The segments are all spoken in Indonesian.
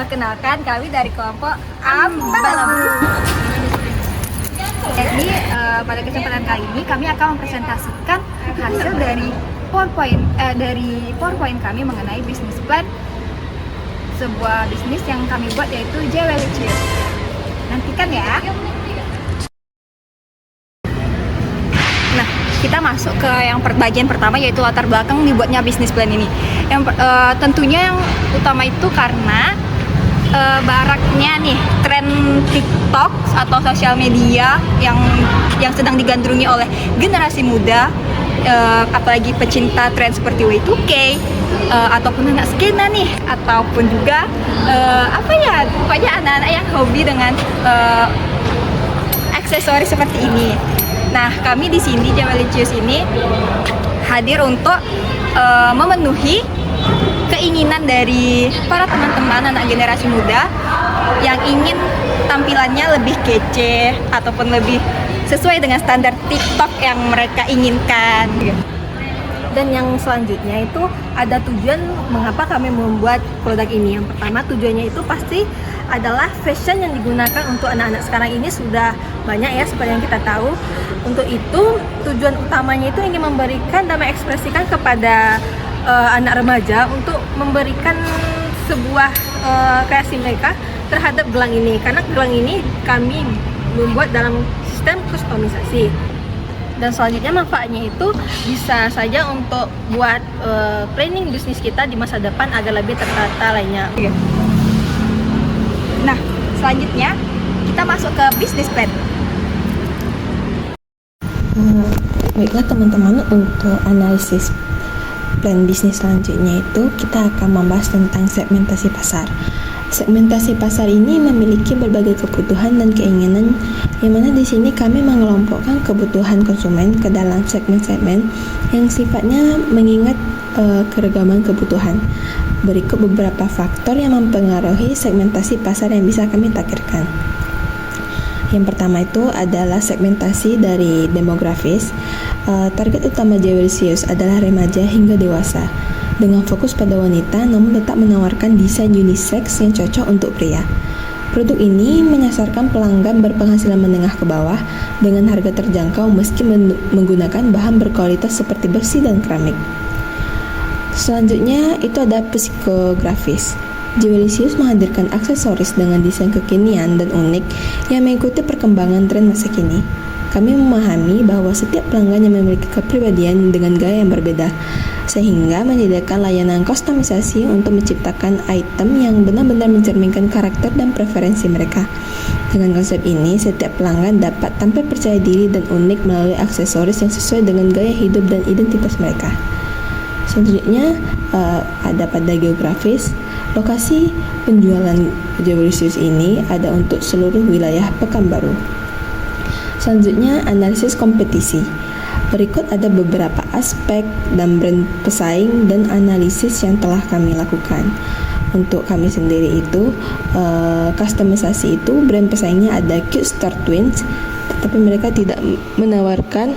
Perkenalkan, kami dari kelompok Ambalabu. Jadi pada kesempatan kali ini kami akan mempresentasikan hasil dari PowerPoint kami mengenai bisnis plan sebuah bisnis yang kami buat, yaitu Jewelry Cheers. Nantikan ya. Nah, kita masuk ke yang bagian pertama, yaitu latar belakang dibuatnya bisnis plan ini. Yang tentunya yang utama itu karena baraknya nih tren TikTok atau sosial media yang sedang digandrungi oleh generasi muda, apalagi pecinta tren seperti Y2K, ataupun anak skena nih, ataupun juga pokoknya anak-anak yang hobi dengan aksesoris seperti ini. Nah, kami di sini Jewelry Cheers ini hadir untuk memenuhi keinginan dari para teman-teman anak generasi muda yang ingin tampilannya lebih kece ataupun lebih sesuai dengan standar TikTok yang mereka inginkan. Dan yang selanjutnya itu ada tujuan mengapa kami membuat produk ini. Yang pertama, tujuannya itu pasti adalah fashion yang digunakan untuk anak-anak sekarang ini sudah banyak ya, seperti yang kita tahu. Untuk itu tujuan utamanya itu ingin memberikan dan mengekspresikan kepada anak remaja untuk memberikan sebuah kreasi mereka terhadap gelang ini, karena gelang ini kami membuat dalam sistem kustomisasi. Dan selanjutnya manfaatnya itu bisa saja untuk buat planning bisnis kita di masa depan agar lebih tertata lainnya. Nah, selanjutnya kita masuk ke bisnis plan. Baiklah teman-teman, untuk analisis plan bisnis selanjutnya itu kita akan membahas tentang segmentasi pasar. Segmentasi pasar ini memiliki berbagai kebutuhan dan keinginan, yang mana di sini kami mengelompokkan kebutuhan konsumen ke dalam segmen-segmen yang sifatnya mengingat keragaman kebutuhan. Berikut beberapa faktor yang mempengaruhi segmentasi pasar yang bisa kami takdirkan. Yang pertama itu adalah segmentasi dari demografis. Target utama Jewelry Cheers adalah remaja hingga dewasa, dengan fokus pada wanita namun tetap menawarkan desain unisex yang cocok untuk pria. Produk ini menyasarkan pelanggan berpenghasilan menengah ke bawah dengan harga terjangkau meski menggunakan bahan berkualitas seperti besi dan keramik. Selanjutnya itu ada psikografis. Jewelry Cheers menghadirkan aksesoris dengan desain kekinian dan unik yang mengikuti perkembangan tren masa kini. Kami memahami bahwa setiap pelanggan yang memiliki kepribadian dengan gaya yang berbeda, sehingga menyediakan layanan kustomisasi untuk menciptakan item yang benar-benar mencerminkan karakter dan preferensi mereka. Dengan konsep ini, setiap pelanggan dapat tampil percaya diri dan unik melalui aksesoris yang sesuai dengan gaya hidup dan identitas mereka. Selanjutnya ada pada geografis. Lokasi penjualan Jewelry Cheers ini ada untuk seluruh wilayah Pekanbaru. Selanjutnya analisis kompetisi. Berikut ada beberapa aspek dan brand pesaing dan analisis yang telah kami lakukan. Untuk kami sendiri itu kustomisasi itu brand pesaingnya ada Cute Star Twins, tetapi mereka tidak menawarkan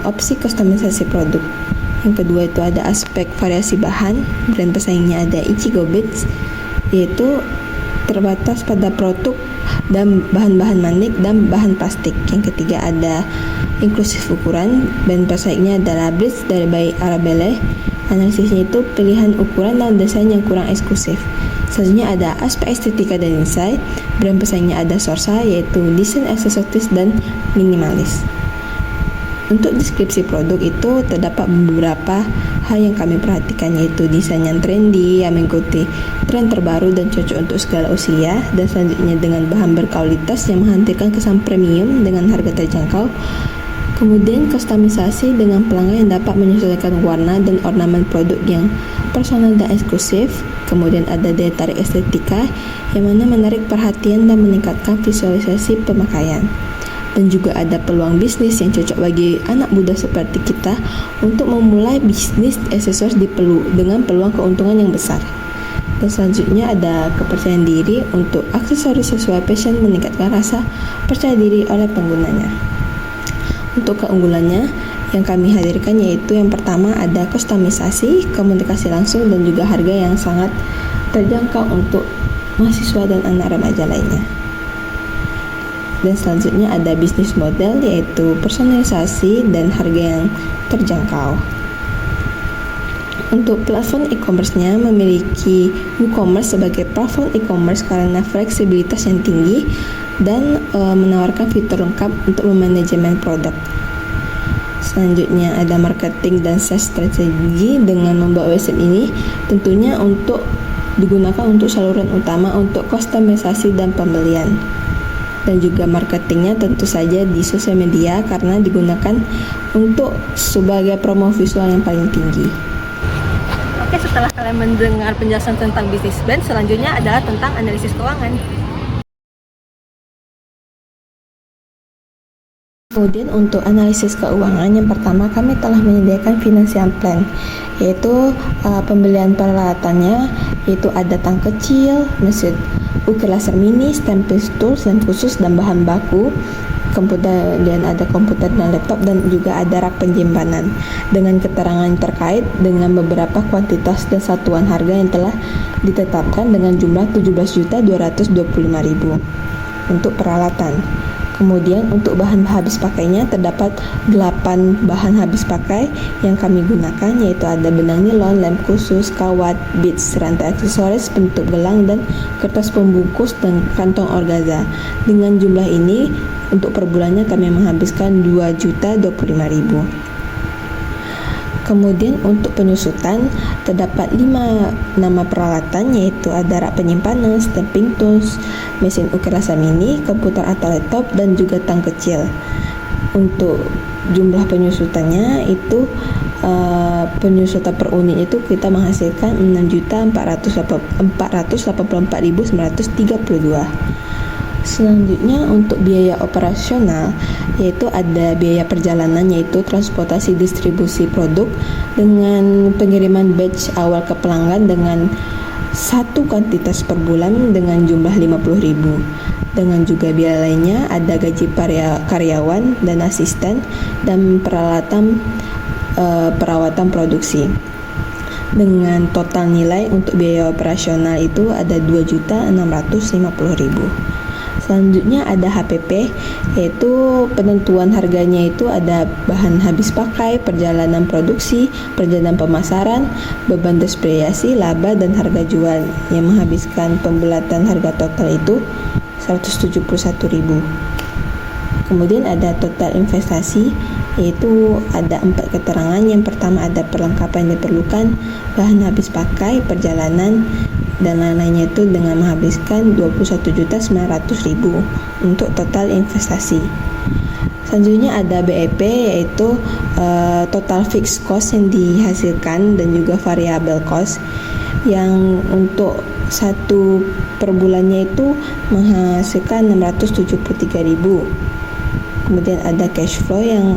opsi kustomisasi produk. Yang kedua itu ada aspek variasi bahan. Brand pesaingnya ada Ichigo Beads, yaitu terbatas pada produk dan bahan-bahan manik dan bahan plastik. Yang ketiga ada inklusif ukuran. Brand pesaingnya adalah Blitz dari by Arabelle. Analisisnya itu pilihan ukuran dan desain yang kurang eksklusif. Selanjutnya ada aspek estetika dan desain. Brand pesaingnya ada Sorsa, yaitu desain eksotis dan minimalis. Untuk deskripsi produk itu terdapat beberapa hal yang kami perhatikan, yaitu desain yang trendy yang mengikuti tren terbaru dan cocok untuk segala usia, dan selanjutnya dengan bahan berkualitas yang menghadirkan kesan premium dengan harga terjangkau. Kemudian kustomisasi dengan pelanggan yang dapat menyesuaikan warna dan ornamen produk yang personal dan eksklusif. Kemudian ada daya tarik estetika yang mana menarik perhatian dan meningkatkan visualisasi pemakaian. Dan juga ada peluang bisnis yang cocok bagi anak muda seperti kita untuk memulai bisnis aksesoris dengan peluang keuntungan yang besar. Dan selanjutnya ada kepercayaan diri. Untuk aksesoris sesuai fashion meningkatkan rasa percaya diri oleh penggunanya. Untuk keunggulannya yang kami hadirkan yaitu yang pertama ada kustomisasi, komunikasi langsung, dan juga harga yang sangat terjangkau untuk mahasiswa dan anak remaja lainnya. Dan selanjutnya ada bisnis model, yaitu personalisasi dan harga yang terjangkau. Untuk platform e-commerce-nya memiliki WooCommerce sebagai platform e-commerce karena fleksibilitas yang tinggi dan menawarkan fitur lengkap untuk memanajemen produk. Selanjutnya ada marketing dan sales strategi. Dengan membuat website ini tentunya untuk digunakan untuk saluran utama untuk kustomisasi dan pembelian. Dan juga marketingnya tentu saja di sosial media karena digunakan untuk sebagai promo visual yang paling tinggi. Oke, setelah kalian mendengar penjelasan tentang bisnis plan, selanjutnya adalah tentang analisis keuangan. Kemudian untuk analisis keuangan, yang pertama kami telah menyediakan financial plan, yaitu pembelian peralatannya, yaitu ada tang kecil, mesin ukir laser mini, stamping tools, lem khusus dan bahan baku, komputer, dan ada komputer dan laptop, dan juga ada rak penyimpanan dengan keterangan terkait dengan beberapa kuantitas dan satuan harga yang telah ditetapkan dengan jumlah 17.225.000 untuk peralatan. Kemudian untuk bahan habis pakainya terdapat 8 bahan habis pakai yang kami gunakan, yaitu ada benang nilon, lem khusus, kawat, beads, rantai aksesoris, penutup gelang, dan kertas pembungkus dan kantong organza. Dengan jumlah ini untuk per bulannya kami menghabiskan 2.025.000. Kemudian untuk penyusutan terdapat 5 nama peralatan, yaitu ada rak penyimpanan, stamping tools, mesin ukir laser mini, komputer atau laptop, dan juga tang kecil. Untuk jumlah penyusutannya itu penyusutan per unit itu kita menghasilkan 6.484.932. Selanjutnya untuk biaya operasional, yaitu ada biaya perjalanan, yaitu transportasi distribusi produk dengan pengiriman batch awal ke pelanggan dengan satu kuantitas per bulan dengan jumlah 50.000. Dengan juga biaya lainnya ada gaji karyawan dan asisten dan perawatan produksi. Dengan total nilai untuk biaya operasional itu ada 2.650.000. Selanjutnya ada HPP, yaitu penentuan harganya itu ada bahan habis pakai, perjalanan produksi, perjalanan pemasaran, beban depresiasi, laba, dan harga jual yang menghabiskan pembulatan harga total itu 171.000. Kemudian ada total investasi, yaitu ada 4 keterangan. Yang pertama ada perlengkapan yang diperlukan, bahan habis pakai, perjalanan, dan lain-lainnya itu dengan menghabiskan 21.900.000 untuk total investasi. Selanjutnya ada BEP, yaitu total fixed cost yang dihasilkan dan juga variable cost yang untuk satu per bulannya itu menghasilkan 673.000. Kemudian ada cash flow yang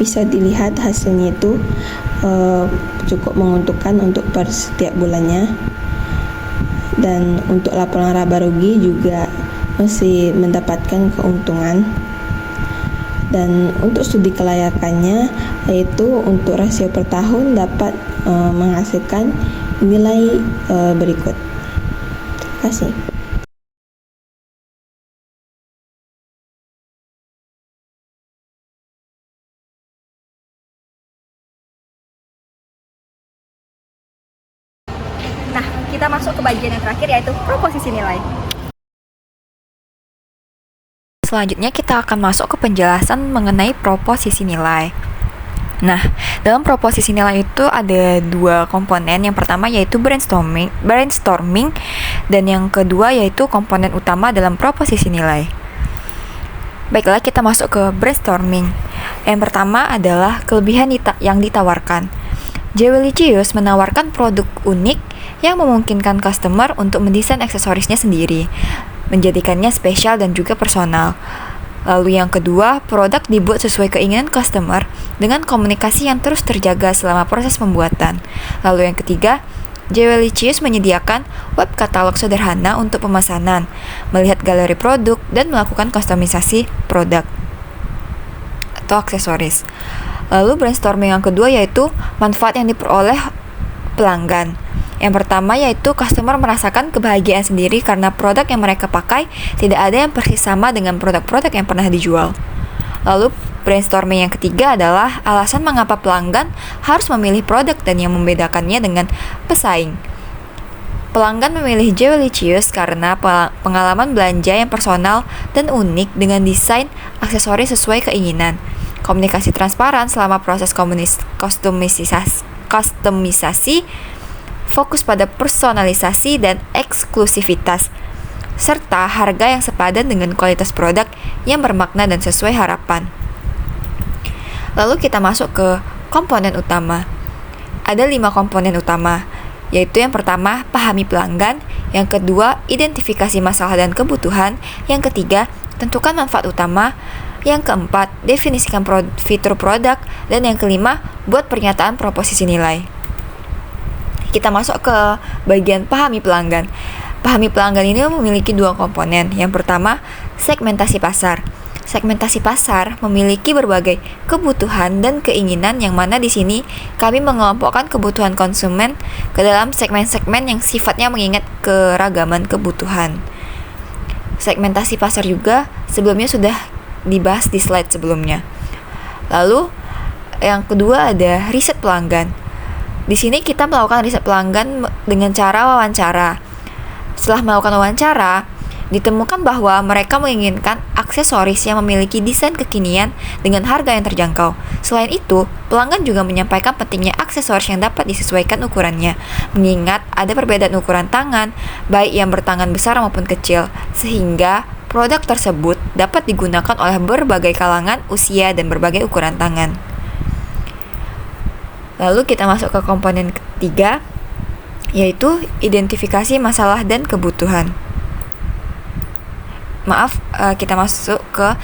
bisa dilihat hasilnya itu cukup menguntungkan untuk per setiap bulannya. Dan untuk laporan laba rugi juga masih mendapatkan keuntungan. Dan untuk studi kelayakannya, yaitu untuk rasio per tahun dapat menghasilkan nilai berikut. Terima kasih. Nah, kita masuk ke bagian yang terakhir, yaitu proposisi nilai. Selanjutnya kita akan masuk ke penjelasan mengenai proposisi nilai. Nah, dalam proposisi nilai itu ada 2 komponen. Yang pertama yaitu brainstorming, dan yang kedua yaitu komponen utama dalam proposisi nilai. Baiklah, kita masuk ke brainstorming. Yang pertama adalah kelebihan yang ditawarkan. Jewelicious menawarkan produk unik yang memungkinkan customer untuk mendesain aksesorisnya sendiri, menjadikannya spesial dan juga personal. Lalu yang kedua, produk dibuat sesuai keinginan customer dengan komunikasi yang terus terjaga selama proses pembuatan. Lalu yang ketiga, Jewelicious menyediakan web katalog sederhana untuk pemesanan, melihat galeri produk, dan melakukan kustomisasi produk atau aksesoris. Lalu brainstorming yang kedua yaitu manfaat yang diperoleh pelanggan. Yang pertama yaitu customer merasakan kebahagiaan sendiri karena produk yang mereka pakai tidak ada yang persis sama dengan produk-produk yang pernah dijual. Lalu brainstorming yang ketiga adalah alasan mengapa pelanggan harus memilih produk dan yang membedakannya dengan pesaing. Pelanggan memilih Jewelicious karena pengalaman belanja yang personal dan unik dengan desain aksesoris sesuai keinginan. Komunikasi transparan selama proses kustomisasi, fokus pada personalisasi dan eksklusivitas, serta harga yang sepadan dengan kualitas produk yang bermakna dan sesuai harapan. Lalu kita masuk ke komponen utama. Ada 5 komponen utama, yaitu yang pertama, pahami pelanggan, yang kedua, identifikasi masalah dan kebutuhan, yang ketiga, tentukan manfaat utama, yang keempat, definisikan fitur produk, dan yang kelima, buat pernyataan proposisi nilai. Kita masuk ke bagian pahami pelanggan. Pahami pelanggan ini memiliki 2 komponen. Yang pertama, segmentasi pasar. Segmentasi pasar memiliki berbagai kebutuhan dan keinginan yang mana di sini kami mengelompokkan kebutuhan konsumen ke dalam segmen-segmen yang sifatnya mengingat keragaman kebutuhan. Segmentasi pasar juga sebelumnya sudah dibahas di slide sebelumnya. Lalu yang kedua ada riset pelanggan. Di sini kita melakukan riset pelanggan dengan cara wawancara. Setelah melakukan wawancara, ditemukan bahwa mereka menginginkan aksesoris yang memiliki desain kekinian dengan harga yang terjangkau. Selain itu, pelanggan juga menyampaikan pentingnya aksesoris yang dapat disesuaikan ukurannya, mengingat ada perbedaan ukuran tangan, baik yang bertangan besar maupun kecil, sehingga produk tersebut dapat digunakan oleh berbagai kalangan, usia, dan berbagai ukuran tangan. Lalu kita masuk ke komponen ketiga, yaitu identifikasi masalah dan kebutuhan. Kita masuk ke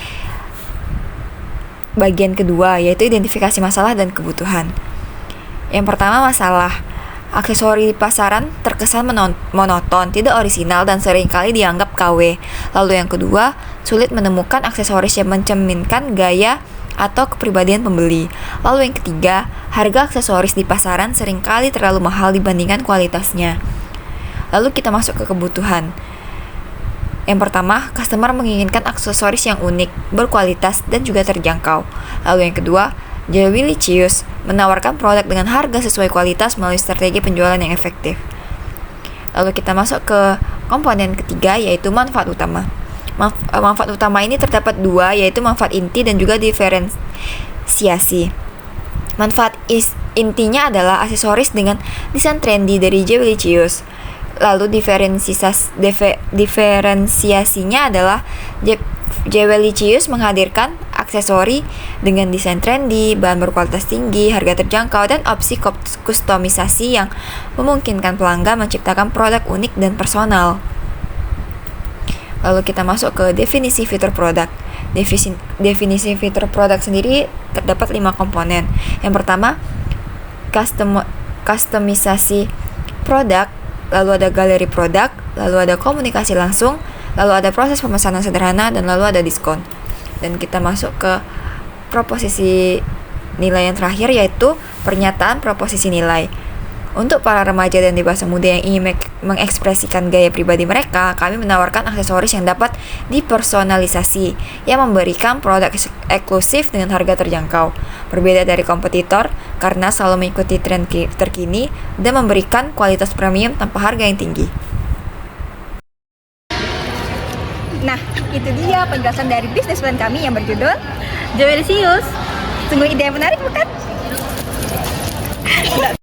bagian kedua, yaitu identifikasi masalah dan kebutuhan. Yang pertama, masalah. Aksesori di pasaran terkesan monoton, tidak orisinal, dan seringkali dianggap KW. Lalu yang kedua, sulit menemukan aksesoris yang mencerminkan gaya atau kepribadian pembeli. Lalu yang ketiga, harga aksesoris di pasaran seringkali terlalu mahal dibandingkan kualitasnya. Lalu kita masuk ke kebutuhan. Yang pertama, customer menginginkan aksesoris yang unik, berkualitas, dan juga terjangkau. Lalu yang kedua, Jewelicious menawarkan produk dengan harga sesuai kualitas melalui strategi penjualan yang efektif. Lalu kita masuk ke komponen ketiga, yaitu manfaat utama. Manfaat utama ini terdapat 2, yaitu manfaat inti dan juga diferensiasi. Manfaat intinya adalah aksesoris dengan desain trendy dari Jewelicious. Lalu diferensiasinya adalah Jewelicious menghadirkan aksesori dengan desain trendy, bahan berkualitas tinggi, harga terjangkau, dan opsi kustomisasi yang memungkinkan pelanggan menciptakan produk unik dan personal. Lalu kita masuk ke definisi fitur produk. Definisi fitur produk sendiri terdapat 5 komponen. Yang pertama, kustomisasi produk, lalu ada galeri produk, lalu ada komunikasi langsung, lalu ada proses pemesanan sederhana, dan lalu ada diskon. Dan kita masuk ke proposisi nilai yang terakhir, yaitu pernyataan proposisi nilai. Untuk para remaja dan dewasa muda yang ingin mengekspresikan gaya pribadi mereka, kami menawarkan aksesoris yang dapat dipersonalisasi, yang memberikan produk eksklusif dengan harga terjangkau. Berbeda dari kompetitor, karena selalu mengikuti tren terkini dan memberikan kualitas premium tanpa harga yang tinggi. Nah, itu dia penjelasan dari bisnis plan kami yang berjudul Jewelicious. Sungguh ide yang menarik, bukan? Tidak